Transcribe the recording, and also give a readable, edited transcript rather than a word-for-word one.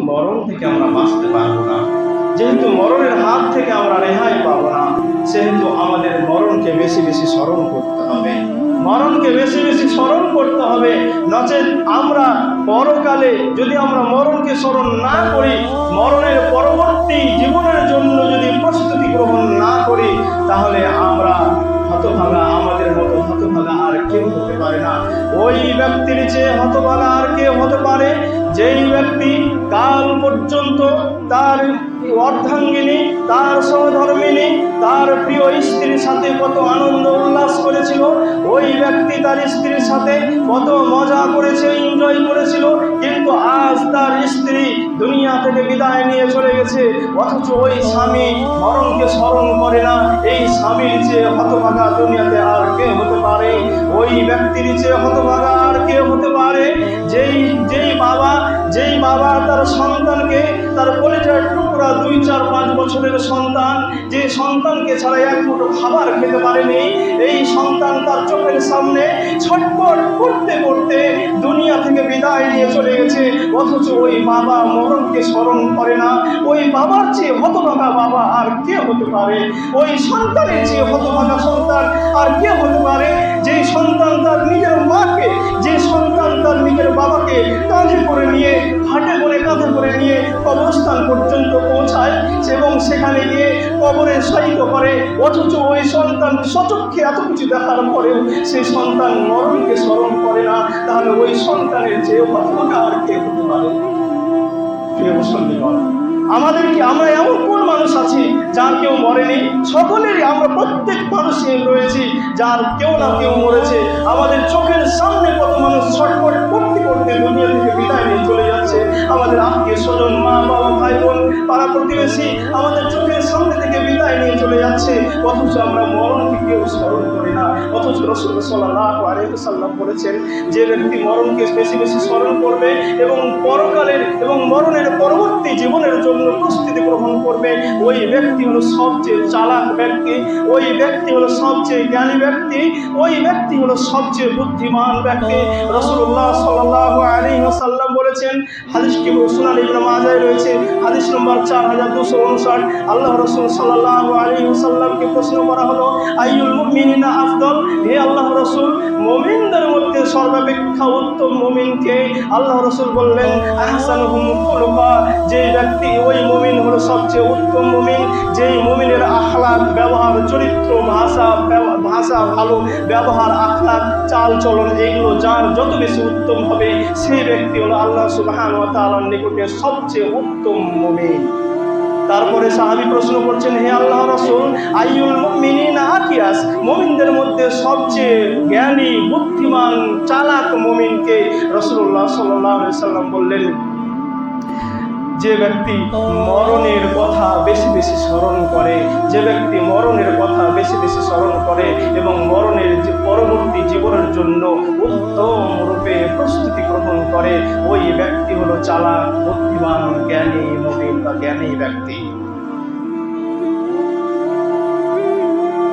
মরণ থেকে আমরা বাঁচতে পারবো না, যেহেতু মরণের হাত থেকে আমরা রেহাই পাবো না, সেহেতু আমাদের মরণকে বেশি বেশি স্মরণ করতে হবে, মরণকে বেশি বেশি স্মরণ করতে হবে। নচেৎ আমরা পরকালে যদি আমরা মরণকে স্মরণ না করি, মরণের পরবর্তী জীবনের জন্য যদি প্রস্তুতি গ্রহণ না করি, তাহলে আমরা হতভাগা, আমাদের মতো হতভাগা আর কেউ হতে পারে না। ওই ব্যক্তির চেয়ে হতভাগা আর কেউ হতে পারে যেই ব্যক্তি কাল পর্যন্ত তার অর্ধাঙ্গিনী, তার সহধর্মিনী, তার প্রিয় স্ত্রীর সাথে কত আনন্দ উল্লাস করেছিল, ওই ব্যক্তি তার স্ত্রীর সাথে কত মজা করেছে, এনজয় করেছিল, কিন্তু আজ তার স্ত্রী দুনিয়া থেকে বিদায় নিয়ে চলে গেছে, অথচ ওই স্বামী মরণকে স্মরণ করে না। এই স্বামীর চেয়ে হতভাগা দুনিয়াতে আর কে হতে পারে? ওই ব্যক্তির চেয়ে হতভাগা আর কে হতে পারে যেই বাবা তার সন্তানকে, তার কলিজার টুকরা 2, 4, 5 বছরের সন্তান, যে সন্তানকে ছাড়া এক মুঠো খাবার খেতে পারেনি, এই সন্তান তার চোখের সামনে ছটফট করতে করতে দুনিয়া থেকে বিদায় নিয়ে চলে গেছে, অথচ ওই বাবা মরণকে স্মরণ করে না। ওই বাবার চেয়ে হতভাগা বাবা আর কে হতে পারে? ওই সন্তানের চেয়ে হতভাগা সন্তান আর কে হতে পারে? যে সন্তান তার নিজের মাকে, যে সন্তান তার নিজের বাবাকে কাঁধে করে নিয়ে, হাটে করে কাঁধে করে নিয়ে কবরস্থান পর্যন্ত পৌঁছায় এবং সেখানে গিয়ে কবরে শায়িত করে, অথচ ওই সন্তান স্বচক্ষে এত কিছু দেখার পরেও সেই সন্তান মরণকে স্মরণ করে না, তাহলে ওই সন্তানের চেয়ে হতভাগা আর কে হতে পারে? প্রিয় মুসলমান, আমরা এমন কোন মানুষ আছি যার কেউ মরেনি? সকলেরই, আমরা প্রত্যেক মানুষই রয়েছি যার কেউ না কেউ মরেছে। আমাদের চোখের সামনে কত মানুষ ছটফট করতে করতে দুনিয়া থেকে বিদায় নিয়ে চলে যাচ্ছে। আমাদের আত্মীয় স্বজন, মা বাবা, ভাই বোন, পাড়া প্রতিবেশী আমাদের চোখের সামনে থেকে বিদায় নিয়ে চলে যাচ্ছে, অথচ আমরা মরণকে কেউ স্মরণ করি না। অথচ রাসূল সাল্লাল্লাহু আলাইহি ওয়াসাল্লাম বলেছেন, যে ব্যক্তি মরণকে বেশি বেশি স্মরণ করবে এবং পরকালের এবং মরণের পরবর্তী জীবনের জন্য প্রস্তুতি গ্রহণ করবে, ওই ব্যক্তি হলো সবচেয়ে চালাক ব্যক্তি, ওই ব্যক্তি হলো সবচেয়ে জ্ঞানী ব্যক্তি, ওই ব্যক্তি হলো সবচেয়ে বুদ্ধিমান ব্যক্তি। রাসূলুল্লাহ সাল্লাল্লাহু আলাইহি ওয়াসাল্লাম বলেছেন, হাদিসটি সুনান ইবনে মাজায় রয়েছে, হাদিস নম্বর 4259। আল্লাহ রাসূল সাল্লাল্লাহু আলাইহি ওয়াসাল্লামকে প্রশ্ন করা হলো, আইয়ুল মুমিনিনা আফদল, হে আল্লাহ রাসূল, মুমিনদের মধ্যে সর্বাপেক্ষা উত্তম মুমিন কে? আল্লাহ রাসূল বললেন, আহসানুহুম খুলুকা, যে ব্যক্তি, ওই মুমিন হলো সবচেয়ে উত্তম মুমিন যেই মুমিনের আখলাক, ব্যবহার, চরিত্র, ভাষা ভালো, ব্যবহার, আখলাক, চাল চলন, এগুলো যার যত বেশি উত্তম হবে, সেই ব্যক্তি হলো আল্লাহ সুবহানাহু ওয়া তাআলার নিকটে সবচেয়ে উত্তম মুমিন। তারপরে সাহাবী প্রশ্ন করছেন, হে আল্লাহ রাসূল, আইয়ুল মুমিনিনা আকিয়াস, মুমিনদের মধ্যে সবচেয়ে জ্ঞানী, বুদ্ধিমান, চালাক মুমিনকে? রাসূলুল্লাহ সাল্লাল্লাহু আলাইহি ওয়াসাল্লাম বললেন, যে ব্যক্তি মরণের কথা বেশি বেশি স্মরণ করে, যে ব্যক্তি মরণের কথা বেশি বেশি স্মরণ করে এবং মরণের যে পরবর্তী জীবনের জন্য উত্তম রূপে প্রস্তুতি গ্রহণ করে, ওই ব্যক্তি হলো চালাক, বুদ্ধিমান, জ্ঞানী মুমিন বা জ্ঞানী ব্যক্তি।